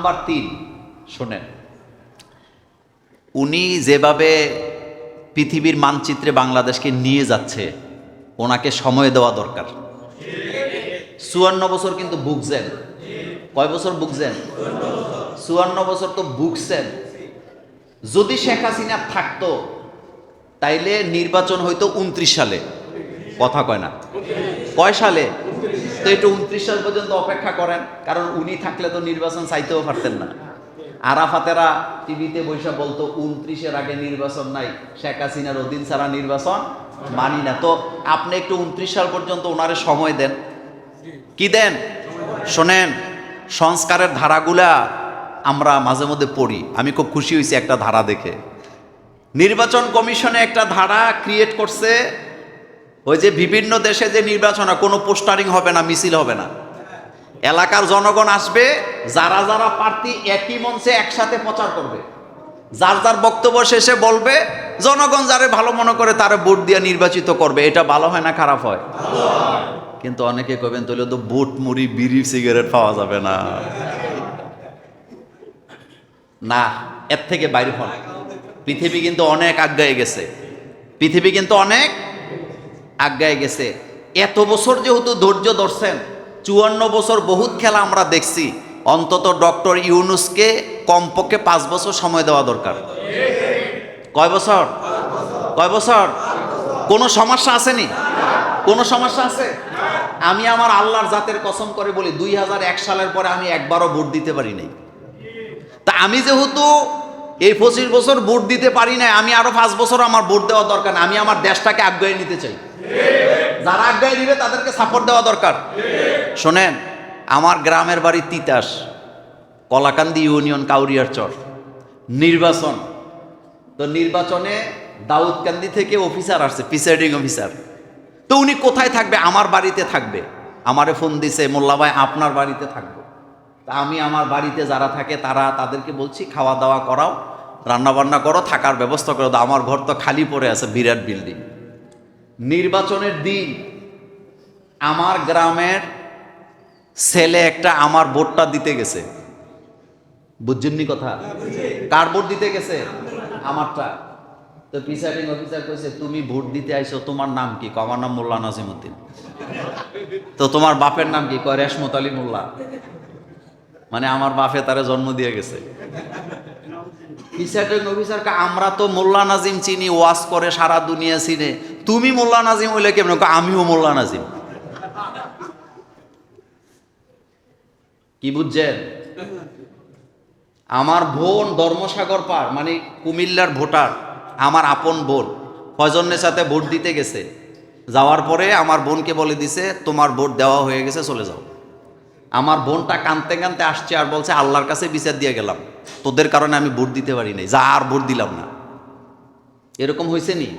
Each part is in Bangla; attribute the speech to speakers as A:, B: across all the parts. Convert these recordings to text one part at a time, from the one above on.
A: নাম্বার 3, শোনেন, উনি যেভাবে পৃথিবীর মানচিত্রে বাংলাদেশকে নিয়ে যাচ্ছে, ওনাকে সময় দেওয়া দরকার। 54 বছর কিন্তু ভুগছেন। কয় বছর ভুগছেন? 54 বছর তো ভুগছেন। যদি শেখ হাসিনা থাকতো তাইলে নির্বাচন হইতো 29 সালে। কথা কয় না? কয় সালে? তো একটু 29 সাল পর্যন্ত অপেক্ষা করেন, কারণ উনি থাকলে তো নির্বাচন চাইতেও পারতেন না। আরাফাতেরা টিভিতে বৈশা বলতো 29-এর আগে নির্বাচন নাই, শেখ হাসিনার অধীন ছাড়া নির্বাচন মানি না। তো আপনি একটু 29 সাল পর্যন্ত ওনারে সময় দেন। কি দেন? শোনেন, সংস্কারের ধারাগুলা আমরা মাঝে মধ্যে পড়ি। আমি খুব খুশি হয়েছি একটা ধারা দেখে। নির্বাচন কমিশনে একটা ধারা ক্রিয়েট করছে, ওই যে বিভিন্ন দেশে যে নির্বাচন হয়, কোনো পোস্টারিং হবে না, মিছিল হবে না। এলাকার জনগণ আসবে, যারা যারা প্রার্থী একই মঞ্চে একসাথে প্রচার করবে, যার যার বক্তব্য শেষে বলবে, জনগণ যারে ভালো মনে করে তারে ভোট দিয়ে নির্বাচিত করবে। এটা ভালো হয় না খারাপ হয়? কিন্তু অনেকে কবেন তাহলে তো বুট মুড়ি বিড়ি সিগারেট পাওয়া যাবে না। না, এর থেকে বাইরে হন। পৃথিবী কিন্তু অনেক আগায় গেছে। পৃথিবী কিন্তু অনেক আগায় গেছে। এত বছর যেহেতু ধৈর্য ধরছেন, 54 বছর বহুত খেলা আমরা দেখছি। অন্তত ডক্টর ইউনূসকে কমপক্ষে 5 বছর সময় দেওয়া দরকার। কয় বছর? কয় বছর? কোনো সমস্যা আসেনি? কোনো সমস্যা আছে? আমি আমার আল্লাহর জাতের কসম করে বলি, 2001 সালের পরে আমি একবারও ভোট দিতে পারি নাই। তা আমি যেহেতু এই 25 বছর ভোট দিতে পারি না, আমি আরো 5 বছর আমার ভোট দেওয়া দরকার। আমি আমার দেশটাকে আগায় নিতে চাই। যারা আগায় দিবে তাদেরকে সাপোর্ট দেওয়া দরকার। শোনেন, আমার গ্রামের বাড়ি তিতাস, কলাকান্দি ইউনিয়ন, কাউরিয়ার চর। নির্বাচন তো নির্বাচনে দাউদকান্দি থেকে অফিসার আসছে, প্রিসাইডিং অফিসার। তো উনি কোথায় থাকবে? আমার বাড়িতে থাকবে। আমারে ফোন দিছে, মোল্লা ভাই আপনার বাড়িতে থাকবো। তা আমি আমার বাড়িতে যারা থাকে তাদেরকে বলছি খাওয়া দাওয়া করাও, রান্না বান্না করো, থাকার ব্যবস্থা করে দাও। আমার ঘর তো খালি পড়ে আছে, বিরাট বিল্ডিং। নির্বাচনের দিন আমার গ্রামের ছেলে একটা আমার ভোটটা দিতে গেছে। বুঝছেননি কথা? কার ভোট দিতে গেছে? আমারটা। তো প্রিসাইডিং অফিসার কইছে, তুমি ভোট দিতে আইছো, তোমার নাম কি? আমার নাম মোল্লা নাজিমউদ্দিন। তো তোমার বাপের নাম কি? কয় রেশমত আলী মোল্লা। মানে আমার বাপে তারে জন্ম দিয়ে গেছে। প্রিসাইডিং অফিসার কা, আমরা তো মোল্লা নাজিম চিনি, ওয়াজ করে সারা দুনিয়া চিনে, তুমি মোল্লা নাজিম হইলে কেমন? আমিও মোল্লা নাজিম। কি বুঝছেন? আমার বোন ধর্মসাগর পার, মানে কুমিল্লার ভোটার, আমার আপন বোন, ফজনের সাথে ভোট দিতে গেছে। যাওয়ার পরে আমার বোনকে বলে দিছে, তোমার ভোট দেওয়া হয়ে গেছে, চলে যাও। আমার বোনটা কাঁদতে কাঁদতে আসছে আর বলছে, আল্লাহর কাছে বিচার দিয়ে গেলাম, তোদের কারণে আমি ভোট দিতে পারি নাই, যা আর ভোট দিলাম না। এরকম হয়েছে নি?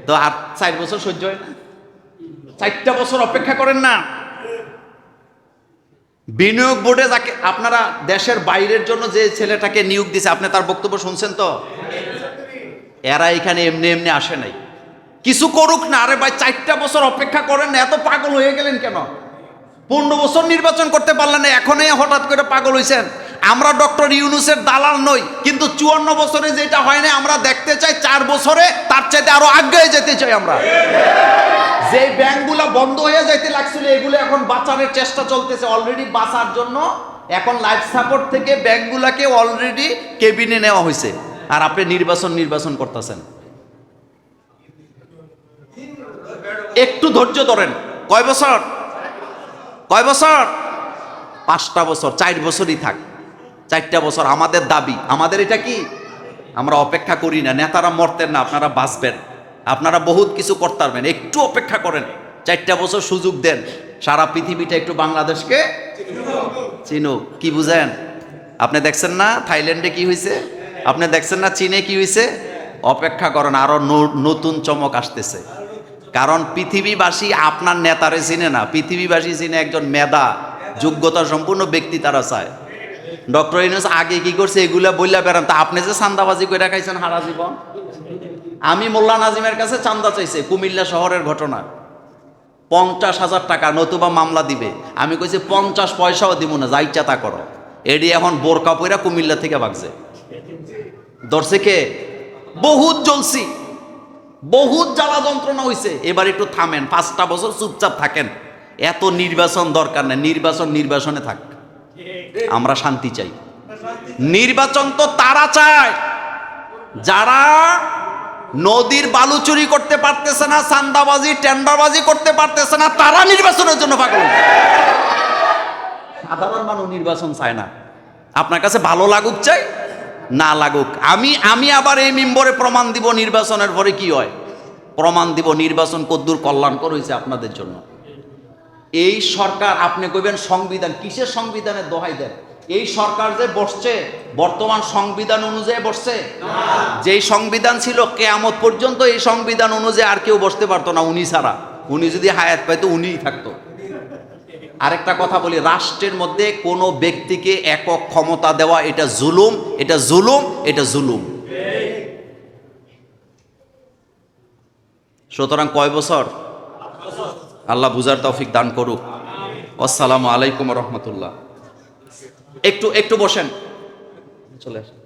A: তো আর 4 বছর সহ্য হয় না? 4টা বছর অপেক্ষা করেন না। বিনিয়োগ বোর্ডে যাকে আপনারা দেশের বাইরের জন্য যে ছেলেটাকে নিয়োগ দিছে, আপনি তার বক্তব্য শুনছেন তো? এরা এখানে এমনি এমনি আসে নাই, কিছু করুক না। আরে ভাই, 4টা বছর অপেক্ষা করেন না, এত পাগল হয়ে গেলেন কেন? 15 বছর নির্বাচন করতে পারলেন না, এখনই হঠাৎ করে পাগল হয়েছেন। আমরা ডক্টর ইউনূসের দালাল নই, কিন্তু 54 বছরে যেটা হয় না আমরা দেখতে চাই 4 বছরে তার চাইতে আরো আগে যেতে চাই আমরা। যে ব্যাংকগুলো বন্ধ হয়ে যাইতে লাগছিল, এগুলো এখন বাঁচানোর চেষ্টা চলতেছে। অলরেডি বাঁচার জন্য এখন লাইফ সাপোর্ট থেকে ব্যাংকগুলোকে অলরেডি কেবিনে নেওয়া হয়েছে। আর আপনি নির্বাচন করতেছেন। একটু ধৈর্য ধরেন। কয় বছর? কয় বছর? 5টা বছর। 4 বছরই থাক, 4টা বছর। আমাদের দাবি, আমাদের এটা কি, আমরা অপেক্ষা করি না। নেতারা মরতেন না, আপনারা বাঁচবেন, আপনারা বহুত কিছু করতে পারবেন। একটু অপেক্ষা করেন, 4টা বছর সুযোগ দেন। সারা পৃথিবীটা একটু বাংলাদেশকে চিনুক। কি বুঝেন? আপনি দেখছেন না থাইল্যান্ডে কি হয়েছে? আপনি দেখছেন না চীনে কি হয়েছে? অপেক্ষা করেন, আরো নতুন চমক আসতেছে। কারণ পৃথিবীবাসী আপনার নেতারে চিনে না, পৃথিবীবাসী চিনে একজন মেধা যোগ্যতা সম্পূর্ণ ব্যক্তি, তারা চায়। ডক্টর ইউনূস আগে কি করছে এগুলা বললা বেড়ান। তা আপনি যে চান্দাবাজি করে খাইছেন সারা জীবন। আমি মোল্লা নাজিমের কাছে চান্দা চাইছে, কুমিল্লা শহরের ঘটনা, 50,000 টাকা নতুবা মামলা দিবে। আমি কইছি 50 পয়সাও দিব না, যা ইচ্ছা তা করো। এডি এখন বোরকা পইরা কুমিল্লা থেকে ভাগছে। ধরছে কে? বহুত জ্বলছি, বহুত জ্বালা যন্ত্রণা হইছে। এবার একটু থামেন, 5টা বছর চুপচাপ থাকেন। এত নির্বাচন দরকার নেই, নির্বাচনে থাক। আমরা শান্তি চাই। নির্বাচন তো তারা চায় যারা নদীর বালু চুরি করতে পারতেছে না, চান্দাবাজি টেন্ডারবাজি করতে পারতেছে না, তারা নির্বাচনের জন্য পাগল। সাধারণ মানুষ নির্বাচন চায় না। আপনার কাছে ভালো লাগুক চাই, না লাগুক। আমি আবার এই মিম্বরে প্রমাণ দিব নির্বাচনের পরে কি হয়, প্রমাণ দিব নির্বাচন কদ্দুর কল্যাণকর হয়েছে আপনাদের জন্য। এই সরকার, আপনি কইবেন সংবিধান, কিসের সংবিধানের দোহাই দেন? এই সরকার যে বসছে বর্তমান সংবিধান অনুযায়ী বসছে। যেই সংবিধান ছিল কিয়ামত পর্যন্ত এই সংবিধান অনুযায়ী আর কেউ বসতে পারতো না উনি ছাড়া। উনি যদি হায়াত পাইতো উনিই থাকতো। আরেকটা কথা বলি, রাষ্ট্রের মধ্যে কোনো ব্যক্তিকে একক ক্ষমতা দেওয়া এটা জুলুম, এটা জুলুম, এটা জুলুম। সুতরাং কয় বছর? আল্লাহ বুঝার তৌফিক দান করুক। আসসালামু আলাইকুম রহমতুল্লাহ। একটু বসেন, চলে আসেন।